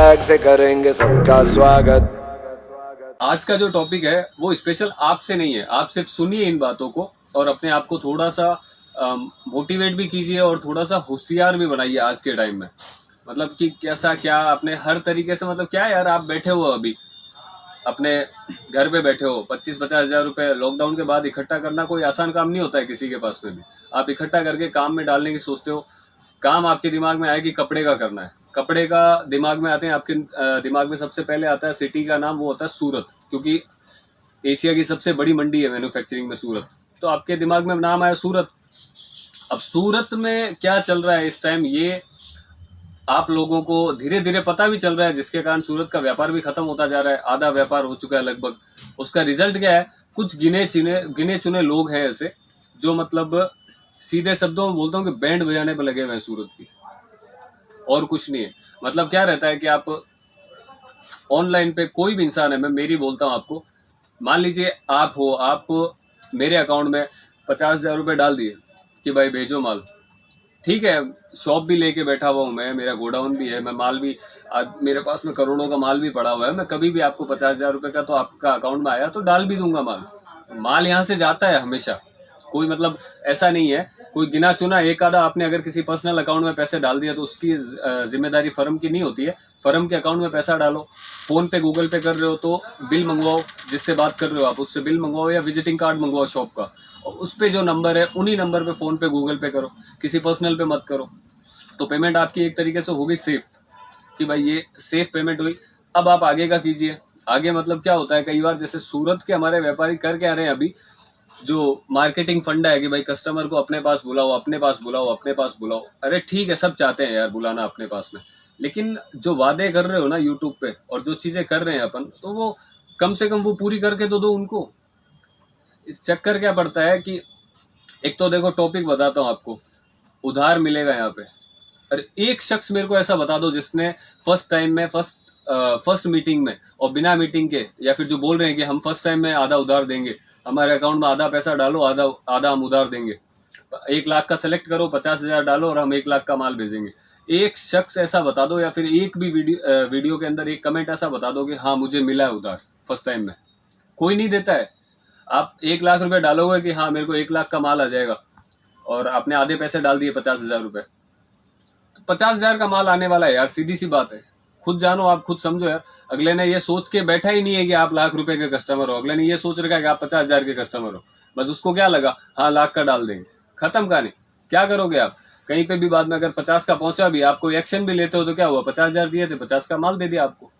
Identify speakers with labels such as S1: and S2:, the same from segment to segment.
S1: Swag से करेंगे सबका स्वागत।
S2: आज का जो टॉपिक है वो स्पेशल आपसे नहीं है, आप सिर्फ सुनिए इन बातों को और अपने आप को थोड़ा सा मोटिवेट भी कीजिए और थोड़ा सा होशियार भी बनाइए आज के टाइम में। मतलब कि कैसा क्या अपने हर तरीके से, मतलब क्या यार, आप बैठे हो अभी अपने घर पे बैठे हो, 25-50 हजार रुपए लॉकडाउन के बाद इकट्ठा करना कोई आसान काम नहीं होता है किसी के पास में भी। आप इकट्ठा करके काम में डालने की सोचते हो, काम आपके दिमाग में आया कि कपड़े का करना है, कपड़े का दिमाग में आते हैं आपके दिमाग में सबसे पहले आता है सिटी का नाम, वो होता है सूरत, क्योंकि एशिया की सबसे बड़ी मंडी है मैन्युफैक्चरिंग में सूरत। तो आपके दिमाग में नाम आया सूरत। अब सूरत में क्या चल रहा है इस टाइम, ये आप लोगों को धीरे धीरे पता भी चल रहा है, जिसके कारण सूरत का व्यापार भी खत्म होता जा रहा है, आधा व्यापार हो चुका है लगभग। उसका रिजल्ट क्या है, कुछ गिने चुने लोग हैं ऐसे जो मतलब सीधे शब्दों में बोलता हूँ कि बैंड बजाने पर लगे हुए हैं सूरत की, और कुछ नहीं है। मतलब क्या रहता है कि आप ऑनलाइन पे कोई भी इंसान है, मैं मेरी बोलता हूँ आपको, मान लीजिए आप हो, आप मेरे अकाउंट में 50,000 रुपये डाल दिए कि भाई भेजो माल, ठीक है, शॉप भी लेके बैठा हुआ हूँ मैं, मेरा गोडाउन भी है, मैं माल भी आज मेरे पास में करोड़ों का माल भी पड़ा हुआ है, मैं कभी भी आपको 50,000 रुपये का तो आपका अकाउंट में आया तो डाल भी दूंगा माल यहाँ से जाता है हमेशा, कोई मतलब ऐसा नहीं है, कोई गिना चुना एक आधा आपने अगर किसी पर्सनल अकाउंट में पैसे डाल दिया तो उसकी जिम्मेदारी फर्म की नहीं होती है। फर्म के अकाउंट में पैसा डालो, फोन पे गूगल पे कर रहे हो तो बिल मंगवाओ, जिससे बात कर रहे हो आप उससे बिल मंगवाओ या विजिटिंग कार्ड मंगवाओ शॉप का, और उस पे जो नंबर है उन्हीं नंबर पे फोन पे गूगल पे करो, किसी पर्सनल पे मत करो। तो पेमेंट आपकी एक तरीके से होगी सेफ, कि भाई ये सेफ पेमेंट हुई। अब आप आगे का कीजिए। आगे मतलब क्या होता है, कई बार जैसे सूरत के हमारे व्यापारी कर क्या रहे हैं अभी, जो मार्केटिंग फंडा है कि भाई कस्टमर को अपने पास बुलाओ, अपने पास बुलाओ, अपने पास बुलाओ। अरे ठीक है, सब चाहते हैं यार बुलाना अपने पास में, लेकिन जो वादे कर रहे हो ना यूट्यूब पे और जो चीजें कर रहे हैं अपन, तो वो कम से कम वो पूरी करके तो दो उनको। चक्कर क्या पड़ता है कि एक तो देखो, टॉपिक बताता हूँ आपको, उधार मिलेगा यहाँ पे। अरे एक शख्स मेरे को ऐसा बता दो जिसने फर्स्ट टाइम में फर्स्ट मीटिंग में और बिना मीटिंग के, या फिर जो बोल रहे हैं कि हम फर्स्ट टाइम में आधा उधार देंगे, हमारे अकाउंट में आधा पैसा डालो, आधा आधा हम उधार देंगे, 1 लाख का सेलेक्ट करो, 50,000 डालो और हम 1 लाख का माल भेजेंगे। एक शख्स ऐसा बता दो, या फिर एक भी वीडियो के अंदर एक कमेंट ऐसा बता दो कि हाँ मुझे मिला है उधार फर्स्ट टाइम में। कोई नहीं देता है। आप 1 लाख रुपए डालोगे कि हाँ मेरे को 1 लाख का माल आ जाएगा, और आपने आधे पैसे डाल दिए 50,000 रुपए, तो 50,000 का माल आने वाला है यार, सीधी सी बात है। खुद जानो, आप खुद समझो यार। अगले ने ये सोच के बैठा ही नहीं है कि आप लाख रुपए के कस्टमर हो, अगले ने ये सोच रखा है कि आप 50,000 के कस्टमर हो। बस उसको क्या लगा, हाँ लाख का डाल देंगे, खत्म कहानी। क्या करोगे आप, कहीं पे भी बाद में अगर 50 का पहुंचा भी, आप कोई एक्शन भी लेते हो तो क्या हुआ, 50,000 दिए थे, 50 का माल दे दिया आपको।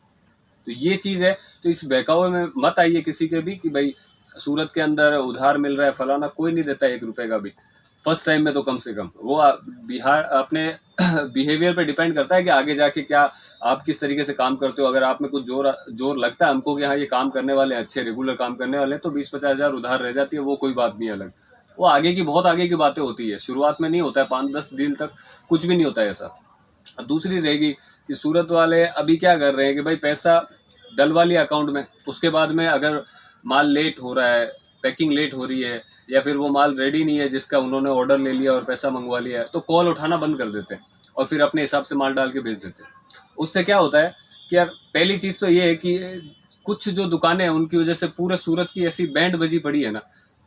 S2: तो ये चीज है। तो इस बहकावे में मत आइए किसी के भी कि भाई सूरत के अंदर उधार मिल रहा है फलाना, कोई नहीं देता 1 रुपए का भी फर्स्ट टाइम में। तो कम से कम वो बिहार अपने बिहेवियर पे डिपेंड करता है कि आगे जाके क्या आप किस तरीके से काम करते हो। अगर आप में कुछ जोर लगता है हमको कि हाँ ये काम करने वाले हैं, अच्छे रेगुलर काम करने वाले हैं, तो 20-50 हजार उधार रह जाती है, वो कोई बात नहीं अलग। वो आगे की, बहुत आगे की बातें होती है, शुरुआत में नहीं होता है, 5-10 दिन तक कुछ भी नहीं होता है ऐसा। दूसरी रहेगी कि सूरत वाले अभी क्या कर रहे हैं कि भाई पैसा डलवा लिया अकाउंट में, उसके बाद में अगर माल लेट हो रहा है, पैकिंग लेट हो रही है, या फिर वो माल रेडी नहीं है जिसका उन्होंने ऑर्डर ले लिया और पैसा मंगवा लिया है, तो कॉल उठाना बंद कर देते हैं और फिर अपने हिसाब से माल डाल के भेज देते हैं। उससे क्या होता है कि यार पहली चीज़ तो ये है कि कुछ जो दुकानें हैं उनकी वजह से पूरे सूरत की ऐसी बैंड बजी पड़ी है ना,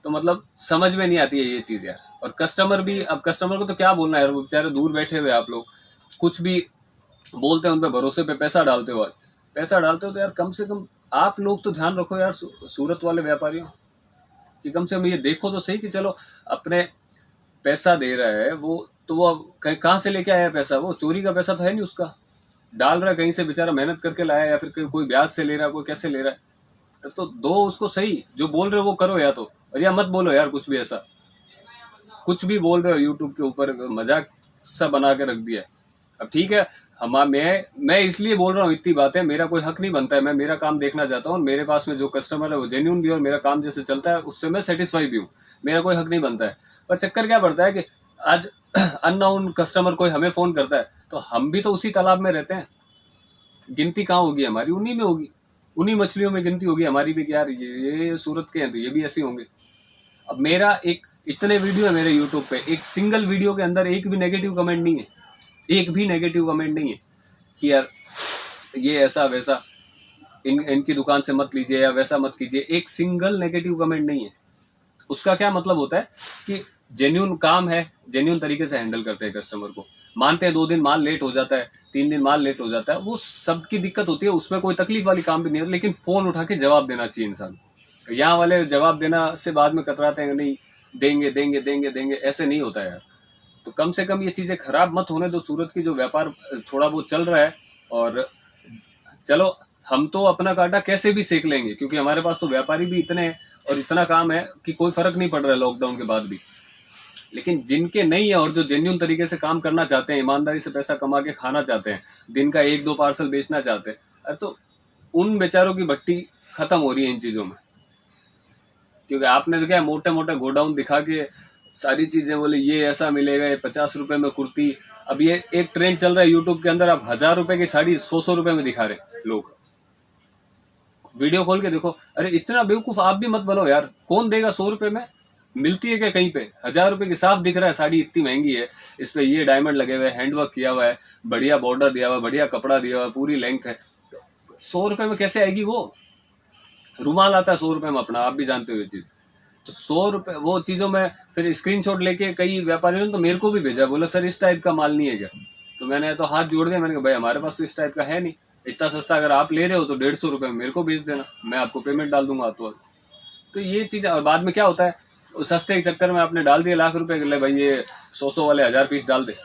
S2: तो मतलब समझ में नहीं आती है ये चीज़ यार। और कस्टमर भी, अब कस्टमर को तो क्या बोलना है यार, वो बेचारे दूर बैठे हुए आप लोग, कुछ भी बोलते हैं उन पे भरोसे पे पैसा डालते हो, आज पैसा डालते हो तो यार कम से कम आप लोग तो ध्यान रखो यार, सूरत वाले व्यापारियों, कि कम से कम ये देखो तो सही कि चलो अपने पैसा दे रहा है वो, तो वो कहाँ से लेके आया पैसा, वो चोरी का पैसा तो है नहीं उसका, डाल रहा है कहीं से बेचारा, मेहनत करके लाया, या फिर कोई ब्याज से ले रहा है, कोई कैसे ले रहा है, तो दो उसको सही, जो बोल रहे हो वो करो या तो, और या मत बोलो यार कुछ भी ऐसा। कुछ भी बोल रहे हो यूट्यूब के ऊपर, मजाक सा बना के रख दिया है। अब ठीक है, हम मैं इसलिए बोल रहा हूँ इतनी बातें, मेरा कोई हक नहीं बनता है, मैं मेरा काम देखना चाहता हूँ, मेरे पास में जो कस्टमर है वो जेन्यून भी है और मेरा काम जैसे चलता है उससे मैं सेटिस्फाई भी हूँ, मेरा कोई हक नहीं बनता है। पर चक्कर क्या पड़ता है कि आज अननोन कस्टमर कोई हमें फोन करता है, तो हम भी तो उसी तालाब में रहते हैं, गिनती कहाँ होगी हमारी, उन्हीं में होगी, उन्हीं मछलियों में गिनती होगी हमारी भी कि यार ये सूरत के हैं तो ये भी ऐसे होंगे। अब मेरा एक, इतने वीडियो है मेरे यूट्यूब पे, एक सिंगल वीडियो के अंदर एक भी नेगेटिव कमेंट नहीं है, एक भी नेगेटिव कमेंट नहीं है कि यार ये ऐसा वैसा, इनकी दुकान से मत लीजिए या वैसा मत कीजिए, एक सिंगल नेगेटिव कमेंट नहीं है। उसका क्या मतलब होता है कि जेन्यून काम है, जेन्यून तरीके से हैंडल करते हैं कस्टमर को, मानते हैं 2 दिन माल लेट हो जाता है, 3 दिन माल लेट हो जाता है, वो सबकी दिक्कत होती है, उसमें कोई तकलीफ वाली काम भी नहीं है, लेकिन फोन उठा के जवाब देना चाहिए इंसान। यहाँ वाले जवाब देना से बाद में कतराते हैं, नहीं देंगे देंगे देंगे देंगे, ऐसे नहीं होता है यार। तो कम से कम ये चीजें खराब मत होने दो। सूरत की जो व्यापार थोड़ा बहुत चल रहा है, और चलो हम तो अपना कांटा कैसे भी सेक लेंगे, क्योंकि हमारे पास तो व्यापारी भी इतने हैं और इतना काम है कि कोई फर्क नहीं पड़ रहा है लॉकडाउन के बाद भी। लेकिन जिनके नहीं है और जो जेन्यून तरीके से काम करना चाहते हैं, ईमानदारी से पैसा कमा के खाना चाहते हैं, दिन का 1-2 पार्सल बेचना चाहते हैं, अरे तो उन बेचारों की भट्टी खत्म हो रही है इन चीजों में। क्योंकि आपने तो क्या मोटे मोटे गोडाउन दिखा के सारी चीजें बोले ये ऐसा मिलेगा, ये 50 रुपए में कुर्ती। अब ये एक ट्रेंड चल रहा है यूट्यूब के अंदर, आप 1000 रुपए की साड़ी 100 रुपए में दिखा रहे लोग। वीडियो खोल के देखो, अरे इतना बेवकूफ आप भी मत बनो यार। कौन देगा 100 रुपए में? मिलती है क्या कहीं पे? 1000 रुपए की साफ दिख रहा है साड़ी, इतनी महंगी है, इस पे ये डायमंड लगे हुए, हैंडवर्क किया हुआ है, बढ़िया बॉर्डर दिया हुआ है, बढ़िया कपड़ा दिया हुआ है, पूरी लेंथ है। 100 रुपए में कैसे आएगी वो? रुमाल आता है 100 रुपए में अपना, आप भी जानते हो ये चीज। तो 100 रुपए वो चीजों में फिर स्क्रीनशॉट लेके कई व्यापारियों ने तो मेरे को भी भेजा, बोला सर इस टाइप का माल नहीं है क्या? तो मैंने तो हाथ जोड़ दिया, मैंने कहा भाई हमारे पास तो इस टाइप का है नहीं, इतना सस्ता अगर आप ले रहे हो तो 150 रुपए में मेरे को भेज देना, मैं आपको पेमेंट डाल दूंगा तो। तो ये चीज बाद में क्या होता है, उस सस्ते के चक्कर में आपने डाल दिया लाख रुपए के लिए, भाई ये 100 वाले 1000 पीस डाल दे,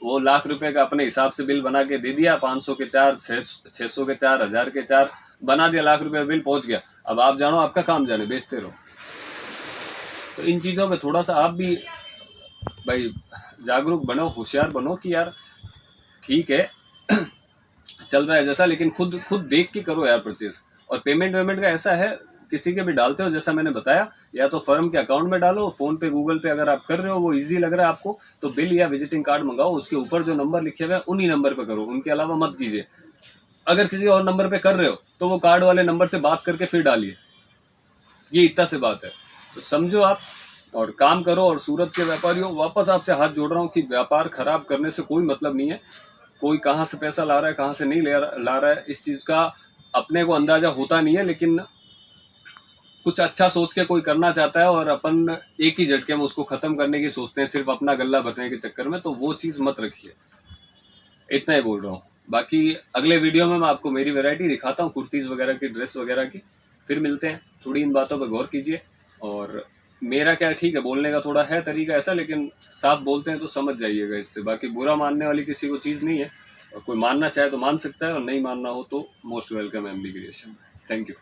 S2: वो लाख रुपए का अपने हिसाब से बिल बना के दे दिया, 500 के 4, 600 के 4, 1000 के 4 बना दिया, लाख रुपए बिल पहुंच गया। अब आप जानो, आपका काम जाने, बेचते रहो। तो इन चीजों में थोड़ा सा आप भी भाई जागरूक बनो, होशियार बनो कि यार ठीक है चल रहा है जैसा, लेकिन खुद खुद देख के करो यार परचेज। और पेमेंट वेमेंट का ऐसा है, किसी के भी डालते हो जैसा मैंने बताया, या तो फर्म के अकाउंट में डालो, फोन पे गूगल पे अगर आप कर रहे हो, वो इजी लग रहा है आपको, तो बिल या विजिटिंग कार्ड मंगाओ, उसके ऊपर जो नंबर लिखे हुए हैं उन्हीं नंबर पे करो, उनके अलावा मत कीजिए। अगर किसी और नंबर पे कर रहे हो तो वो कार्ड वाले नंबर से बात करके फिर डालिए, ये इतना से बात है। तो समझो आप और काम करो। और सूरत के व्यापारियों, वापस आपसे हाथ जोड़ रहा हूँ कि व्यापार खराब करने से कोई मतलब नहीं है। कोई कहाँ से पैसा ला रहा है, कहाँ से नहीं ला रहा है, इस चीज का अपने को अंदाजा होता नहीं है, लेकिन कुछ अच्छा सोच के कोई करना चाहता है और अपन एक ही झटके में उसको खत्म करने की सोचते हैं, सिर्फ अपना गल्ला भरने के चक्कर में, तो वो चीज मत रखिए। इतना ही बोल रहा हूँ। बाकी अगले वीडियो में मैं आपको मेरी वैरायटी दिखाता हूँ, कुर्तीज वगैरह की, ड्रेस वगैरह की। फिर मिलते हैं, थोड़ी इन बातों पर गौर कीजिए। और मेरा क्या ठीक है, बोलने का थोड़ा है तरीका ऐसा, लेकिन साफ बोलते हैं तो समझ जाइएगा इससे। बाकी बुरा मानने वाली किसी को चीज़ नहीं है, और कोई मानना चाहे तो मान सकता है, और नहीं मानना हो तो most welcome MB creation. Thank you.